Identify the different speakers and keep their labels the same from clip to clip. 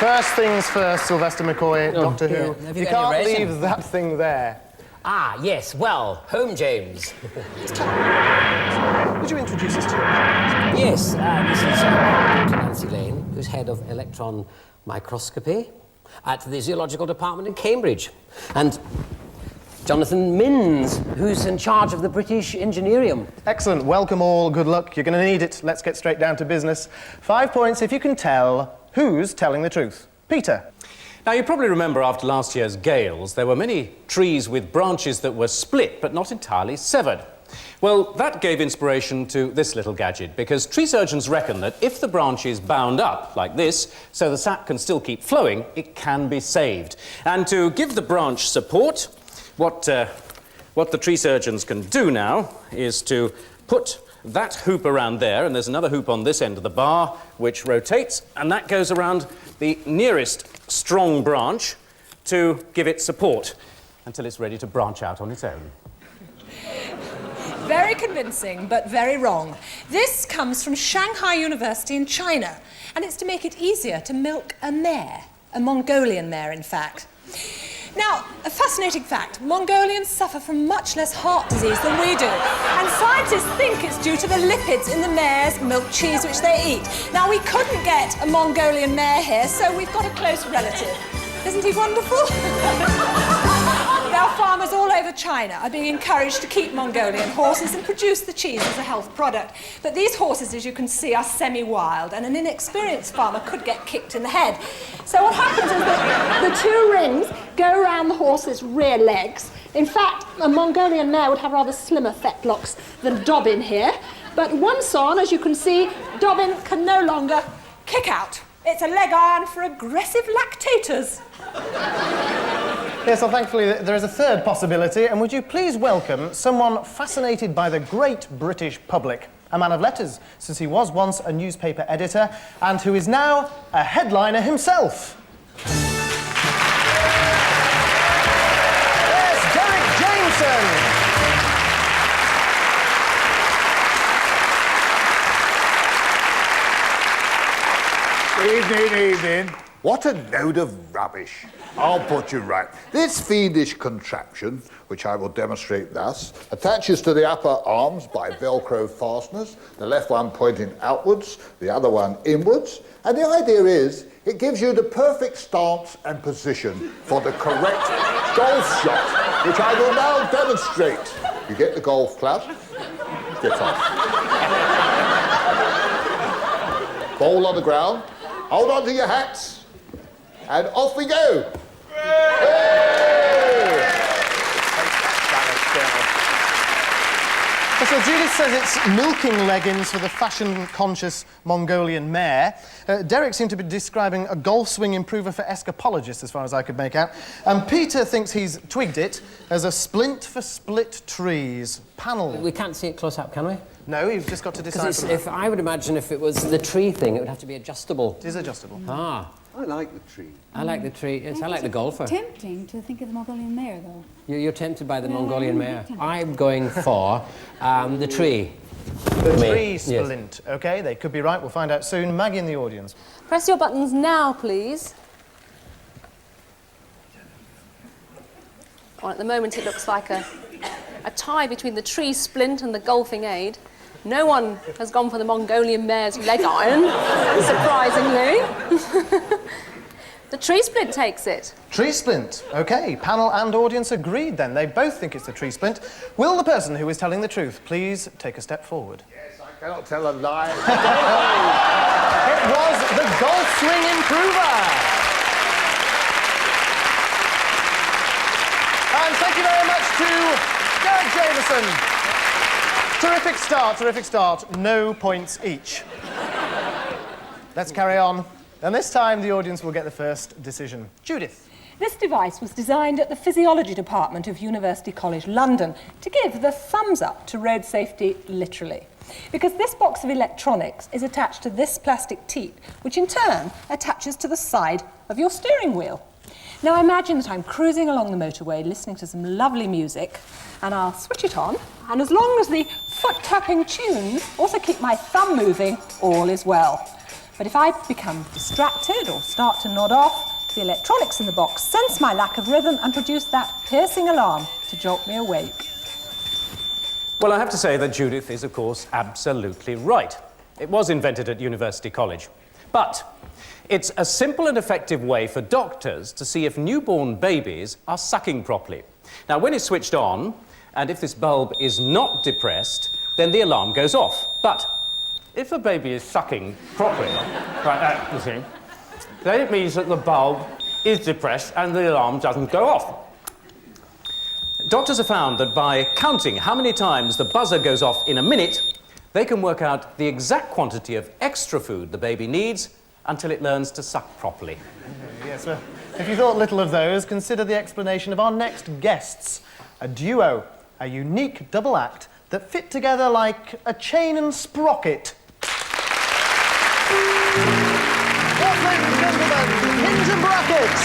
Speaker 1: First things first, Sylvester McCoy, Doctor Who. You can't leave that thing there.
Speaker 2: Ah, yes, well, home, James.
Speaker 1: Would you introduce us to your client?
Speaker 2: Yes, this is Dr. Nancy Lane, who's head of electron microscopy at the Zoological Department in Cambridge. And Jonathan Minns, who's in charge of the British Engineerium.
Speaker 1: Excellent. Welcome all. Good luck. You're going to need it. Let's get straight down to business. 5 points if you can tell who's telling the truth. Peter.
Speaker 3: Now, you probably remember after last year's gales, there were many trees with branches that were split but not entirely severed. Well, that gave inspiration to this little gadget, because tree surgeons reckon that if the branch is bound up like this, so the sap can still keep flowing, it can be saved. And to give the branch support, what the tree surgeons can do now is to put that hoop around there, and there's another hoop on this end of the bar, which rotates, and that goes around the nearest strong branch to give it support until it's ready to branch out on its own.
Speaker 4: Very convincing, but very wrong. This comes from Shanghai University in China, and it's to make it easier to milk a mare, a Mongolian mare, in fact. Now, a fascinating fact, Mongolians suffer from much less heart disease than we do, and scientists think it's due to the lipids in the mare's milk cheese which they eat. Now, we couldn't get a Mongolian mare here, so we've got a close relative. Isn't he wonderful? Now, farmers all over China are being encouraged to keep Mongolian horses and produce the cheese as a health product. But these horses, as you can see, are semi-wild, and an inexperienced farmer could get kicked in the head. So what happens is that the two rings go around the horse's rear legs. In fact, a Mongolian mare would have rather slimmer fetlocks than Dobbin here. But once on, as you can see, Dobbin can no longer kick out. It's a leg iron for aggressive lactators.
Speaker 1: Yes, well, thankfully, there is a third possibility, and would you please welcome someone fascinated by the great British public, a man of letters, since he was once a newspaper editor, and who is now a headliner himself. Yes,
Speaker 5: Derek Jameson! Evening. What a load of rubbish. I'll put you right. This fiendish contraption, which I will demonstrate thus, attaches to the upper arms by Velcro fasteners, the left one pointing outwards, the other one inwards, and the idea is it gives you the perfect stance and position for the correct golf shot, which I will now demonstrate. You get the golf club, get off. Ball on the ground, hold on to your hats, and off we go.
Speaker 1: So Judith says it's milking leggings for the fashion-conscious Mongolian mare. Derek seemed to be describing a golf swing improver for escapologists, as far as I could make out. And Peter thinks he's twigged it as a splint for split trees panel.
Speaker 2: We can't see it close up, can we?
Speaker 1: No, you've just got to decide.
Speaker 2: If I would imagine if it was the tree thing, it would have to be adjustable.
Speaker 1: It is adjustable.
Speaker 2: Ah.
Speaker 6: I like the tree.
Speaker 2: I like the tree. Yes, I like the golfer.
Speaker 7: It's tempting to think of the Mongolian mare, though.
Speaker 2: You're tempted by the Mongolian mare. I'm going for the tree.
Speaker 1: The tree splint. Yes. OK, they could be right. We'll find out soon. Maggie in the audience.
Speaker 8: Press your buttons now, please. Well, at the moment, it looks like a tie between the tree splint and the golfing aid. No one has gone for the Mongolian mare's leg iron, surprisingly. The tree splint takes it.
Speaker 1: Tree splint. OK, panel and audience agreed then. They both think it's the tree splint. Will the person who is telling the truth please take a step forward?
Speaker 5: Yes, I cannot tell a lie.
Speaker 1: It was the golf swing improver. And thank you very much to Derek Jameson. Terrific start. No points each. Let's carry on. And this time, the audience will get the first decision. Judith.
Speaker 4: This device was designed at the Physiology Department of University College London to give the thumbs up to road safety, literally. Because this box of electronics is attached to this plastic teat, which in turn attaches to the side of your steering wheel. Now imagine that I'm cruising along the motorway listening to some lovely music, and I'll switch it on, and as long as the foot-tapping tunes also keep my thumb moving, all is well. But if I become distracted or start to nod off, the electronics in the box sense my lack of rhythm and produce that piercing alarm to jolt me awake.
Speaker 3: Well, I have to say that Judith is, of course, absolutely right. It was invented at University College. But it's a simple and effective way for doctors to see if newborn babies are sucking properly. Now, when it's switched on, and if this bulb is not depressed, then the alarm goes off. But if a baby is sucking properly, like that, you see, then it means that the bulb is depressed and the alarm doesn't go off. Doctors have found that by counting how many times the buzzer goes off in a minute, they can work out the exact quantity of extra food the baby needs until it learns to suck properly.
Speaker 1: Yes, well, if you thought little of those, consider the explanation of our next guests. A duo, a unique double act that fit together like a chain and sprocket. Yes, ladies and gentlemen, Hinge and Brackett.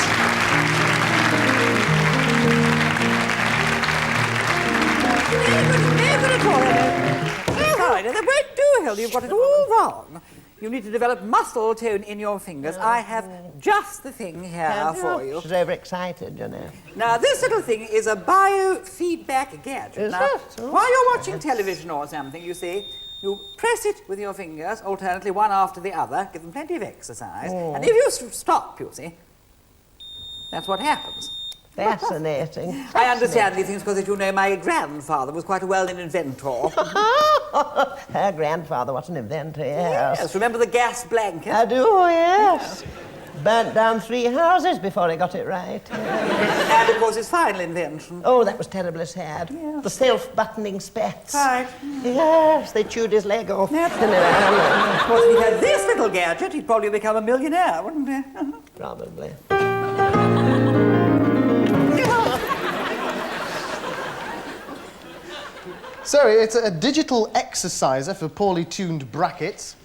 Speaker 6: That won't do, Hilda. You've got it all wrong. You need to develop muscle tone in your fingers. I have just the thing here for you.
Speaker 9: She's overexcited, you know.
Speaker 6: Now, this little thing is a biofeedback gadget.
Speaker 9: Is
Speaker 6: now,
Speaker 9: it? Oh.
Speaker 6: while you're watching television or something, you see, you press it with your fingers, alternately one after the other, give them plenty of exercise, and if you stop, you see, that's what happens.
Speaker 9: Fascinating.
Speaker 6: I understand these things because, as you know, my grandfather was quite a well-known inventor.
Speaker 9: Her grandfather was an inventor, yes.
Speaker 6: Yes, remember the gas blanket?
Speaker 9: I do, yes. Burnt down 3 houses before he got it right.
Speaker 6: And, of course, his final invention.
Speaker 9: Oh, that was terribly sad.
Speaker 6: Yes.
Speaker 9: The self-buttoning spats.
Speaker 6: Right.
Speaker 9: Yes, they chewed his leg off.
Speaker 6: Yep. Of course, if he had this little gadget, he'd probably become a millionaire, wouldn't he?
Speaker 9: Probably.
Speaker 1: So, it's a digital exerciser for poorly tuned brackets,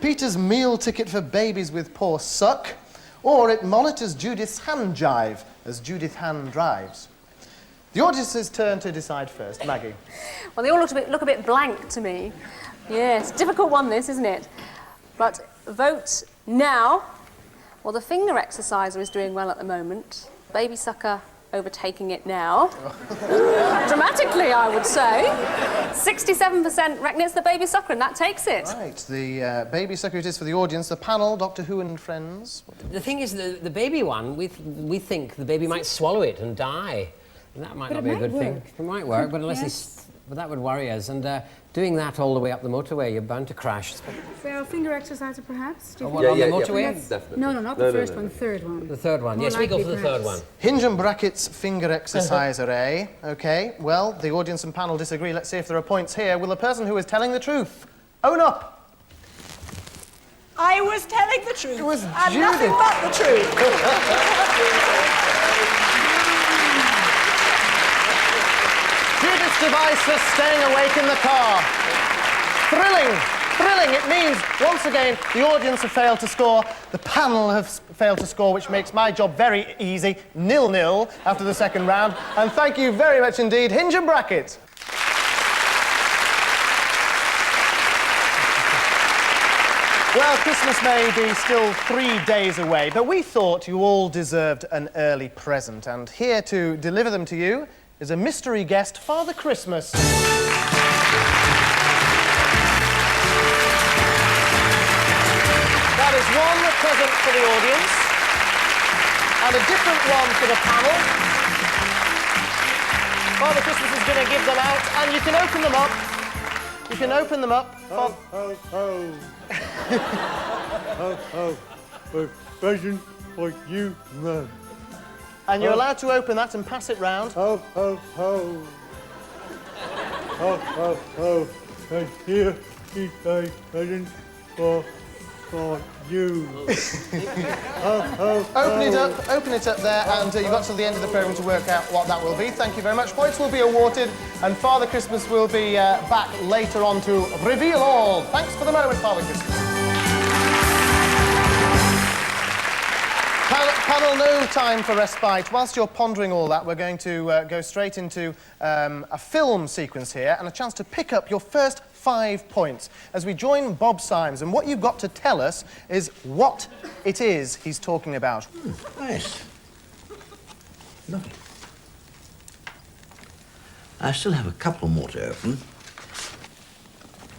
Speaker 1: Peter's meal ticket for babies with poor suck, or it monitors Judith's hand jive as Judith Hann drives. The audience's turn to decide first. Maggie.
Speaker 8: Well, they all look a bit blank to me. Yes, difficult one this, isn't it? But vote now. Well, the finger exerciser is doing well at the moment. Baby sucker overtaking it now. Dramatically, I would say. 67% reckon it's the baby sucker, and that takes it.
Speaker 1: Right, the baby sucker it is for the audience. The panel, Doctor Who and friends.
Speaker 2: The thing is, the baby one, we think the baby might swallow it and die. And that might not be a good thing. It might work, but unless it's... But that would worry us. And doing that all the way up the motorway, you're bound to crash.
Speaker 7: So, finger exerciser, perhaps?
Speaker 2: On the motorway?
Speaker 7: Definitely. No, not the first one, the third one.
Speaker 2: The third one.
Speaker 7: More
Speaker 2: Yes, we go for the
Speaker 7: likely,
Speaker 2: third one.
Speaker 1: Hinge and Brackett's finger exerciser, eh? OK, well, the audience and panel disagree. Let's see if there are points here. Will the person who is telling the truth own up?
Speaker 4: I was telling the truth.
Speaker 1: It was
Speaker 4: and
Speaker 1: Judith.
Speaker 4: nothing but the truth.
Speaker 1: Judith's device for staying awake in the car. Thrilling, thrilling. It means, once again, the audience have failed to score, the panel have failed to score, which makes my job very easy, 0-0 after the second round. And thank you very much indeed, Hinge and Brackett. Well, Christmas may be still 3 days away, but we thought you all deserved an early present. And here to deliver them to you is a mystery guest, Father Christmas. That is one present for the audience, and a different one for the panel. Father Christmas is going to give them out, and you can open them up. You can open them up.
Speaker 10: Ho, ho, ho. Ho, ho. A present for you, man.
Speaker 1: And you're allowed to open that and pass it round.
Speaker 10: Ho, ho, ho. Ho, ho, ho. And here is a present for you. Ho, ho, ho.
Speaker 1: Open it up there, and you've got till the end of the programme to work out what that will be. Thank you very much. Points will be awarded, and Father Christmas will be back later on to reveal all. Thanks for the moment, Father Christmas. Panel, no time for respite. Whilst you're pondering all that, we're going to go straight into a film sequence here and a chance to pick up your first 5 points as we join Bob Symes, and what you've got to tell us is what it is he's talking about.
Speaker 11: Nice. Lovely. I still have a couple more to open.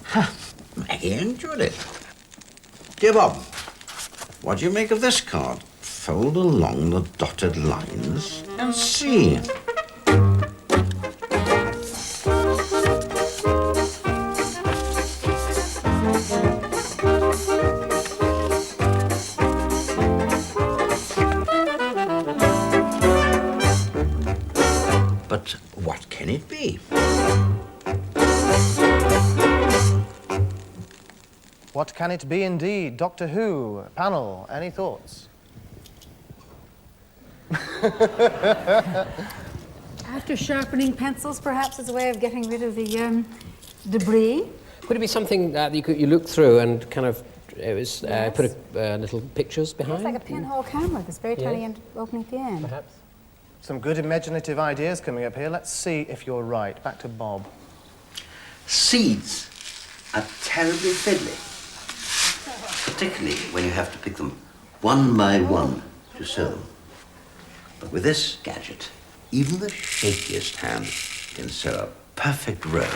Speaker 11: Ha! Maggie and Judith. Dear Bob, what do you make of this card? Fold along the dotted lines and see. But what can it be?
Speaker 1: What can it be indeed? Doctor Who, panel, any thoughts?
Speaker 7: After sharpening pencils, perhaps, as a way of getting rid of the debris.
Speaker 2: Could it be something that you look through and kind of put little pictures behind?
Speaker 7: It's like a pinhole camera. There's very tiny end opening at the end.
Speaker 2: Perhaps.
Speaker 1: Some good imaginative ideas coming up here. Let's see if you're right. Back to Bob.
Speaker 11: Seeds are terribly fiddly, particularly when you have to pick them one by one to sow them. But with this gadget, even the shakiest hand can sow a perfect row.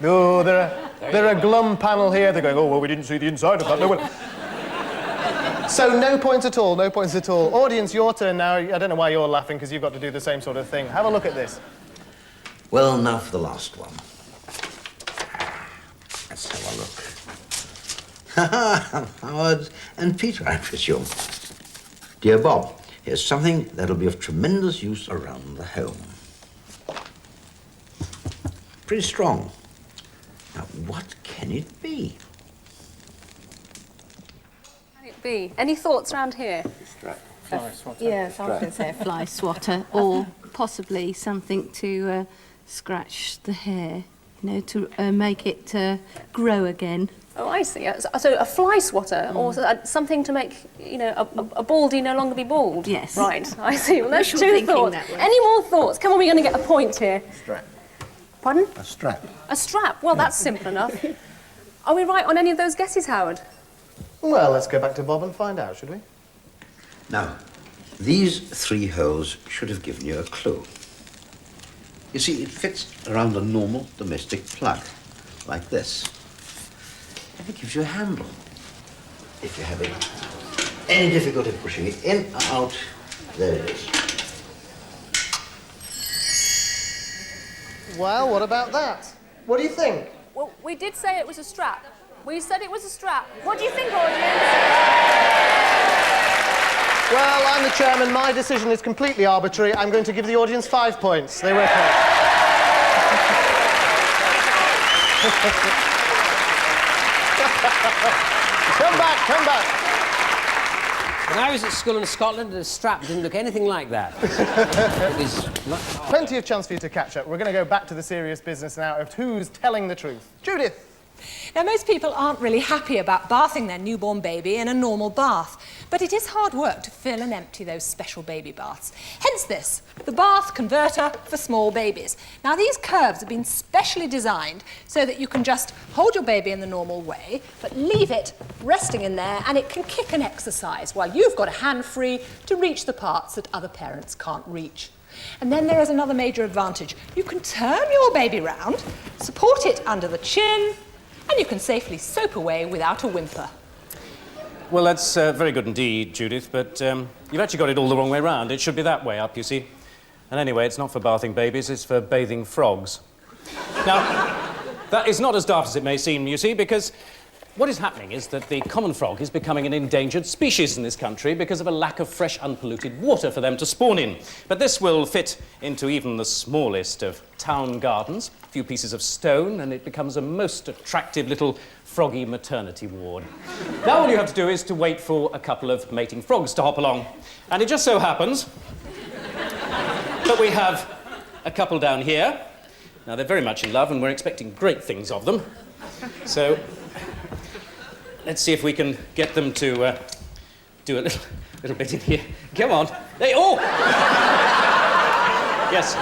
Speaker 1: Oh, they're a glum panel here. They're going, oh, well, we didn't see the inside of that. No one... So no points at all, no points at all. Audience, your turn now. I don't know why you're laughing, because you've got to do the same sort of thing. Have a look at this.
Speaker 11: Well, now for the last one. Let's have a look. Howard and Peter, I presume. Dear Bob, here's something that'll be of tremendous use around the home. Pretty strong. Now, what can it be?
Speaker 8: Can it be? Any thoughts around here?
Speaker 1: Fly swatter.
Speaker 7: Yes, I was going to say a fly swatter, or possibly something to scratch the hair, you know, to make it grow again.
Speaker 8: Oh, I see. So a fly swatter, or something to make, you know, a baldy no longer be bald?
Speaker 7: Yes.
Speaker 8: Right, I see. Well, that's
Speaker 7: Wishful
Speaker 8: two
Speaker 7: thinking
Speaker 8: thoughts.
Speaker 7: that way.
Speaker 8: Any more thoughts? Come on, we're going to get a point here.
Speaker 11: Strap.
Speaker 8: Pardon?
Speaker 11: A strap.
Speaker 8: A strap? Well, that's simple enough. Are we right on any of those guesses, Howard?
Speaker 1: Well, let's go back to Bob and find out, should we?
Speaker 11: Now, these 3 holes should have given you a clue. You see, it fits around a normal domestic plug, like this. And it gives you a handle. If you're having any difficulty pushing it in or out, there it is.
Speaker 1: Well, what about that? What do you think?
Speaker 8: Well, we did say it was a strap. We said it was a strap. What do you think, audience?
Speaker 1: Well, I'm the chairman. My decision is completely arbitrary. I'm going to give the audience 5 points. They were correct. Come back, come back.
Speaker 2: When I was at school in Scotland, a strap didn't look anything like that. It was not...
Speaker 1: Plenty of chance for you to catch up. We're going to go back to the serious business now of who's telling the truth. Judith.
Speaker 4: Now, most people aren't really happy about bathing their newborn baby in a normal bath, but it is hard work to fill and empty those special baby baths. Hence this, the bath converter for small babies. Now, these curves have been specially designed so that you can just hold your baby in the normal way, but leave it resting in there, and it can kick and exercise while you've got a hand free to reach the parts that other parents can't reach. And then there is another major advantage. You can turn your baby round, support it under the chin, and you can safely soap away without a whimper.
Speaker 3: Well, that's very good indeed, Judith, but you've actually got it all the wrong way round. It should be that way up, you see. And anyway, it's not for bathing babies, it's for bathing frogs. Now, that is not as daft as it may seem, you see, because what is happening is that the common frog is becoming an endangered species in this country because of a lack of fresh, unpolluted water for them to spawn in. But this will fit into even the smallest of town gardens, a few pieces of stone, and it becomes a most attractive little froggy maternity ward. Now all you have to do is to wait for a couple of mating frogs to hop along. And it just so happens that we have a couple down here. Now, they're very much in love, and we're expecting great things of them. So let's see if we can get them to do a little bit in here. Come on. They, oh! Yes,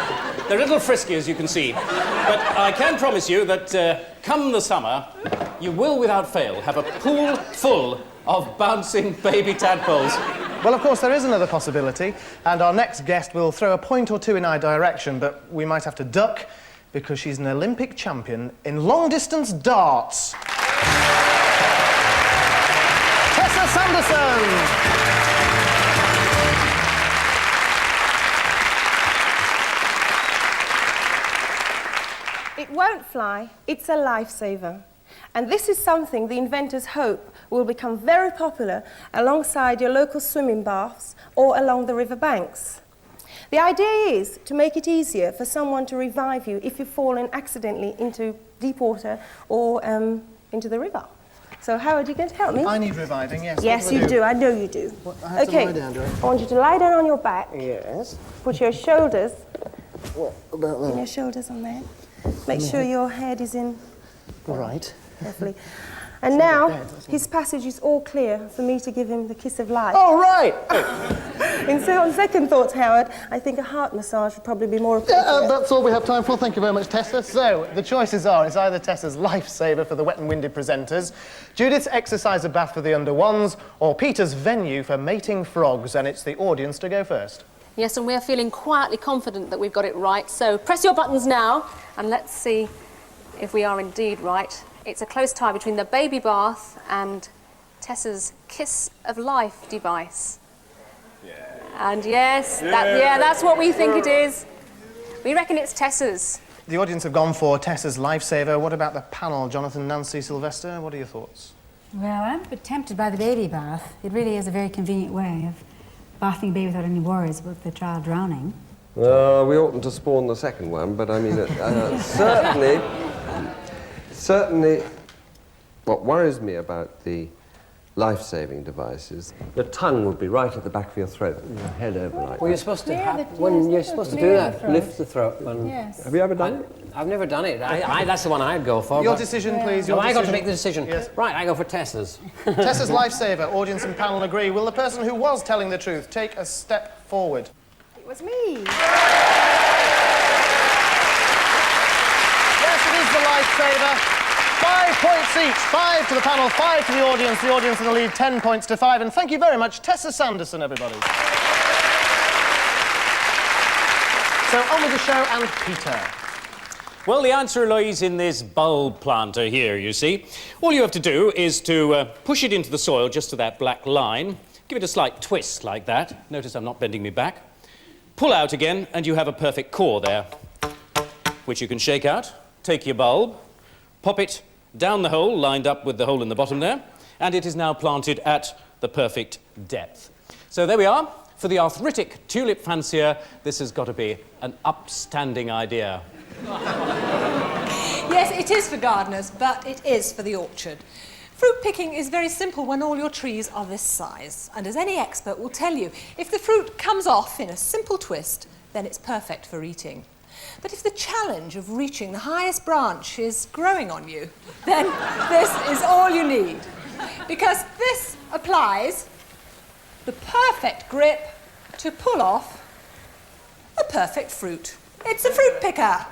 Speaker 3: they're a little frisky, as you can see. But I can promise you that come the summer, you will, without fail, have a pool full of bouncing baby tadpoles.
Speaker 1: Well, of course, there is another possibility, and our next guest will throw a point or two in our direction, but we might have to duck because she's an Olympic champion in long-distance darts. Tessa Sanderson!
Speaker 12: It won't fly, it's a lifesaver. And this is something the inventors hope will become very popular alongside your local swimming baths or along the river banks. The idea is to make it easier for someone to revive you if you've fallen accidentally into deep water or into the river. So Howard, you going to help me?
Speaker 1: I need reviving, yes.
Speaker 12: Yes, you do. I know you do.
Speaker 1: I have to lie down, do I?
Speaker 12: I want you to lie down on your back.
Speaker 1: Yes.
Speaker 12: Put your shoulders.
Speaker 1: What about that?
Speaker 12: Put your shoulders on there. Make sure your head is in.
Speaker 1: Right.
Speaker 12: Carefully. And now, his passage is all clear for me to give him the kiss of life.
Speaker 1: Oh, right!
Speaker 12: On second thoughts, Howard, I think a heart massage would probably be more appropriate.
Speaker 1: That's all we have time for. Thank you very much, Tessa. So, the choices are, it's either Tessa's lifesaver for the wet and windy presenters, Judith's exerciser bath for the under ones, or Peter's venue for mating frogs, and it's the audience to go first.
Speaker 8: Yes, and we're feeling quietly confident that we've got it right. So press your buttons now, and let's see if we are indeed right. It's a close tie between the baby bath and Tessa's kiss of life device. Yeah. And yes, that's what we think it is. We reckon it's Tessa's.
Speaker 1: The audience have gone for Tessa's lifesaver. What about the panel? Jonathan, Nancy, Sylvester, what are your thoughts?
Speaker 13: Well, I'm a bit tempted by the baby bath. It really is a very convenient way of bathing a baby without any worries about the child drowning.
Speaker 14: We oughtn't to spawn the second one, but I mean, certainly, what worries me about the life-saving device is the tongue would be right at the back of your throat, and your head over like
Speaker 2: Well, you're supposed to you're supposed to do that, lift the throat.
Speaker 13: Yes.
Speaker 14: Have you ever done it?
Speaker 2: I've never done it. That's the one I'd go for.
Speaker 1: Your decision, please.
Speaker 2: I got to make the decision. Yes. Right, I go for Tessa's.
Speaker 1: Tessa's lifesaver. Audience and panel agree. Will the person who was telling the truth take a step forward?
Speaker 12: It was me.
Speaker 1: Yes, it is the lifesaver. 5 points each. 5 to the panel, 5 to the audience. The audience in the lead, 10 points to 5. And thank you very much, Tessa Sanderson, everybody. So on with the show, and Peter.
Speaker 3: Well, the answer lies in this bulb planter here, you see. All you have to do is to push it into the soil just to that black line. Give it a slight twist like that. Notice I'm not bending me back. Pull out again, and you have a perfect core there, which you can shake out. Take your bulb, pop it down the hole, lined up with the hole in the bottom there, and it is now planted at the perfect depth. So there we are. For the arthritic tulip fancier, this has got to be an upstanding idea.
Speaker 4: Yes, it is for gardeners, but it is for the orchard. Fruit picking is very simple when all your trees are this size. And as any expert will tell you, if the fruit comes off in a simple twist, then it's perfect for eating. But if the challenge of reaching the highest branch is growing on you, then this is all you need. Because this applies the perfect grip to pull off a perfect fruit. It's a fruit picker.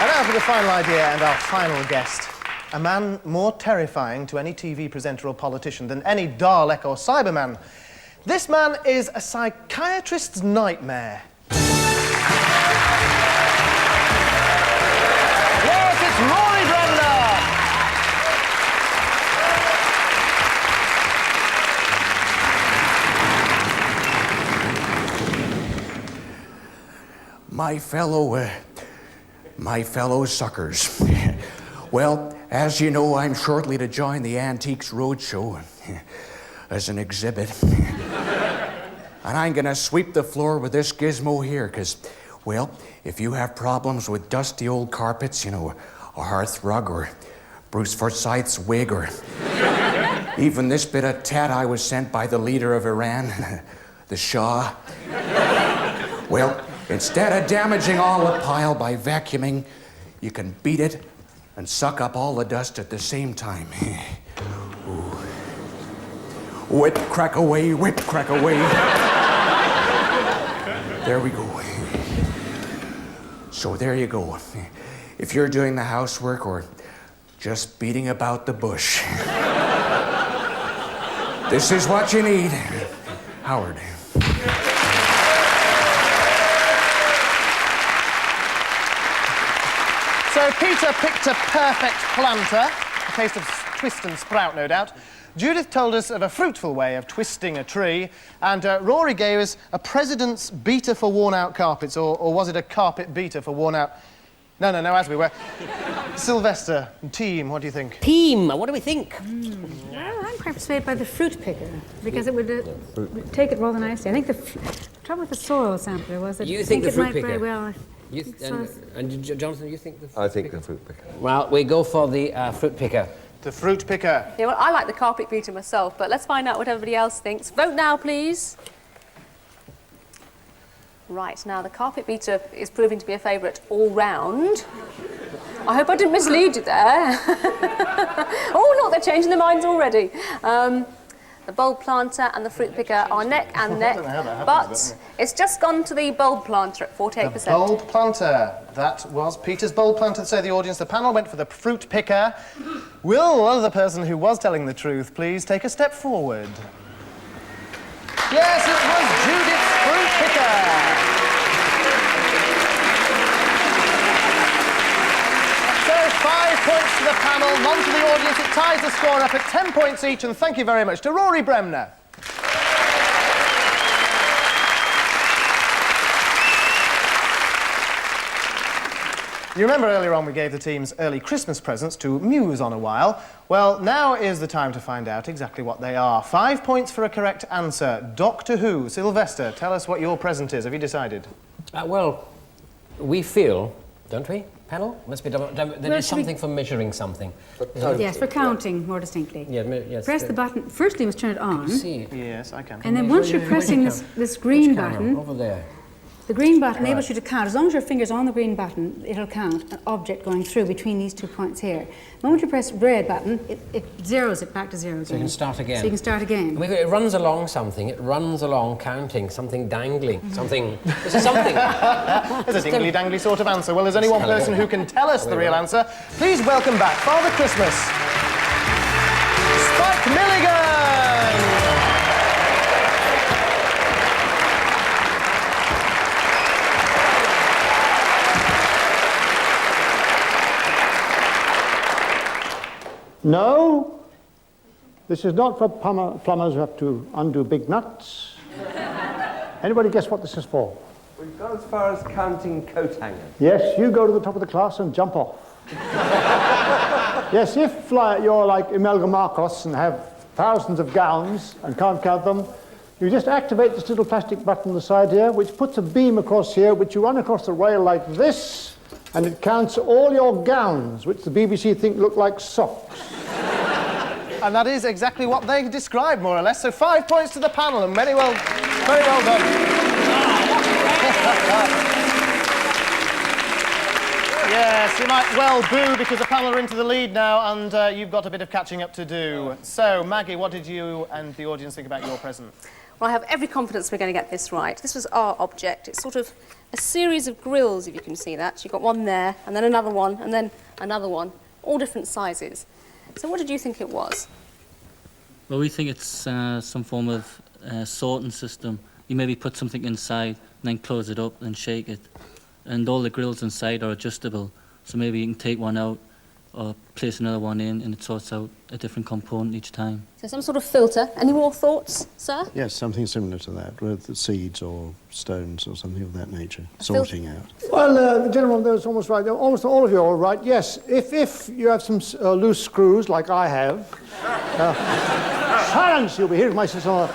Speaker 1: And now for the final idea and our final guest. A man more terrifying to any TV presenter or politician than any Dalek or Cyberman. This man is a psychiatrist's nightmare. Yes, it's Rory Bremner!
Speaker 15: My fellow suckers. Well, as you know, I'm shortly to join the Antiques Roadshow as an exhibit. And I'm gonna sweep the floor with this gizmo here, because, well, if you have problems with dusty old carpets, you know, a hearth rug or Bruce Forsyth's wig or even this bit of tat I was sent by the leader of Iran, the Shah. Well, instead of damaging all the pile by vacuuming, you can beat it and suck up all the dust at the same time. Whip, crack away, whip, crack away. There we go. So there you go. If you're doing the housework or just beating about the bush, this is what you need. Howard.
Speaker 1: So Peter picked a perfect planter, a case of twist and sprout, no doubt. Judith told us of a fruitful way of twisting a tree, and Rory gave us a president's beater for worn-out carpets, or was it a carpet beater for worn-out... No, as we were. Sylvester, team, what do you think?
Speaker 2: Team, what do we think?
Speaker 13: Well, I'm quite persuaded by the fruit picker, because it would take it rather nicely. I think the trouble with the soil sampler was that
Speaker 2: You think the fruit picker?
Speaker 13: Very well.
Speaker 2: And Jonathan, you think the fruit
Speaker 14: I think the fruit picker.
Speaker 2: Well, we go for the fruit picker.
Speaker 1: The fruit picker.
Speaker 8: Yeah, well, I like the carpet beater myself, but let's find out what everybody else thinks. Vote now, please. Right, now the carpet beater is proving to be a favourite all round. I hope I didn't mislead you there. Oh, look, they're changing their minds already. The bulb planter and the fruit picker are neck and neck, but it's just gone to the bulb planter at 48%.
Speaker 1: The bulb planter. That was Peter's bulb planter. So the audience, the panel went for the fruit picker. Will the person who was telling the truth please take a step forward? Yes, it was Judith's fruit picker. So 5 points to the panel, none to the audience. It ties the score up at 10 points each, and thank you very much to Rory Bremner. You remember earlier on we gave the teams early Christmas presents to muse on a while. Well, now is the time to find out exactly what they are. 5 points for a correct answer. Doctor Who. Sylvester, tell us what your present is. Have you decided?
Speaker 2: Well, we feel, don't we, panel? Must be there is something for measuring something.
Speaker 13: Yes, for counting more distinctly.
Speaker 2: Yeah, yes.
Speaker 13: Press the button. Firstly, you must turn it on.
Speaker 2: See.
Speaker 1: Yes, I can.
Speaker 13: And then once you're pressing this green button,
Speaker 2: over there.
Speaker 13: the green button enables you to count. As long as your finger's on the green button, it'll count an object going through between these 2 points here. The moment you press red button, it zeroes it back to zero again.
Speaker 2: So you can start again.
Speaker 13: So you can start again.
Speaker 2: It runs along something. It runs along counting, something dangling, something... This is something.
Speaker 1: There's a dingly-dangly sort of answer. Well, there's only one person who can tell us the real answer. Please welcome back, Father Christmas, Spike Milligan!
Speaker 10: No, this is not for plumbers who have to undo big nuts. Anybody guess what this is for?
Speaker 14: We've gone as far as counting coat hangers.
Speaker 10: Yes, you go to the top of the class and jump off. Yes, if you're like Imelda Marcos and have thousands of gowns and can't count them, you just activate this little plastic button on the side here, which puts a beam across here, which you run across the rail like this, and it counts all your gowns, which the BBC think look like socks.
Speaker 1: And that is exactly what they described, more or less. So 5 points to the panel, and very well done. Yes, you might well boo because the panel are into the lead now, and you've got a bit of catching up to do. So, Maggie, what did you and the audience think about your present?
Speaker 8: Well, I have every confidence we're going to get this right. This was our object. It's sort of a series of grills, if you can see that. You've got one there, and then another one, and then another one, all different sizes. So what did you think it was?
Speaker 16: Well, we think it's some form of sorting system. You maybe put something inside, and then close it up, and shake it. And all the grills inside are adjustable, so maybe you can take one out, or place another one in, and it sorts out a different component each time.
Speaker 8: So some sort of filter. Any more thoughts, sir?
Speaker 17: Yes, something similar to that, with seeds or stones or something of that nature, sorting out.
Speaker 10: Well, the gentleman there was almost right. Almost all of you are right. Yes, if you have some loose screws, like I have, silence, you'll be hearing my sister.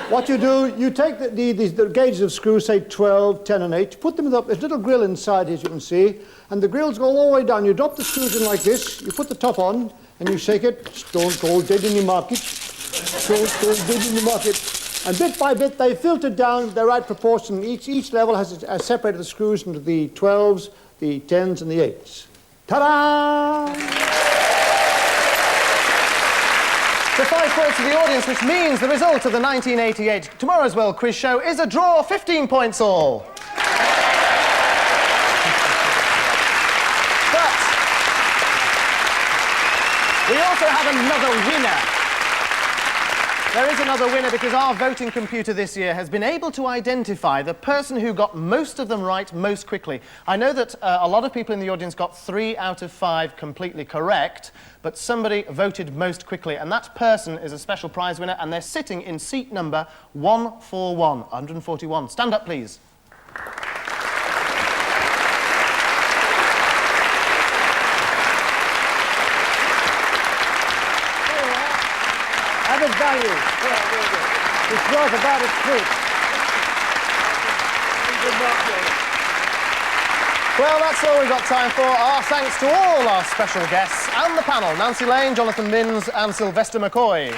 Speaker 10: What you do, you take the gauges of screws, say 12, 10 and 8, you put them up, there's a little grill inside, as you can see, and the grills go all the way down. You drop the screws in like this, you put the top on, and you shake it, stone cold, dead in your market, stone cold, dead in your market. And bit by bit, they filter down the right proportion. Each level has separated the screws into the 12s, the 10s, and the 8s. Ta-da!
Speaker 1: So 5 points to the audience, which means the result of the 1988 Tomorrow's World quiz show is a draw, 15 points all. But we also have another winner. There is another winner because our voting computer this year has been able to identify the person who got most of them right most quickly. I know that a lot of people in the audience got 3 out of 5 completely correct, but somebody voted most quickly, and that person is a special prize winner, and they're sitting in seat number 141, 141. Stand up, please.
Speaker 10: Added value. It's worth about its fruit.
Speaker 1: Well, that's all we've got time for. Our thanks to all our special guests and the panel, Nancy Lane, Jonathan Minns and Sylvester McCoy.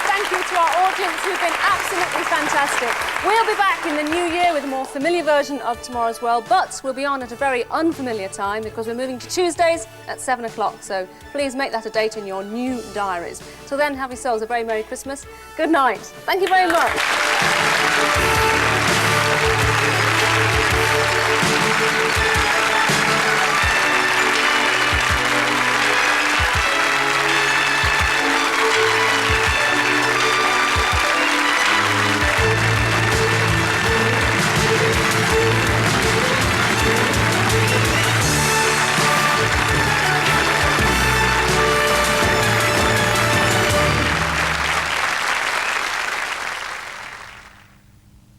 Speaker 8: Thank you to our audience who've been absolutely fantastic. We'll be back in the new year with a more familiar version of Tomorrow's World, but we'll be on at a very unfamiliar time because we're moving to Tuesdays at 7 o'clock, so please make that a date in your new diaries. Till then, have yourselves a very Merry Christmas. Good night. Thank you very much.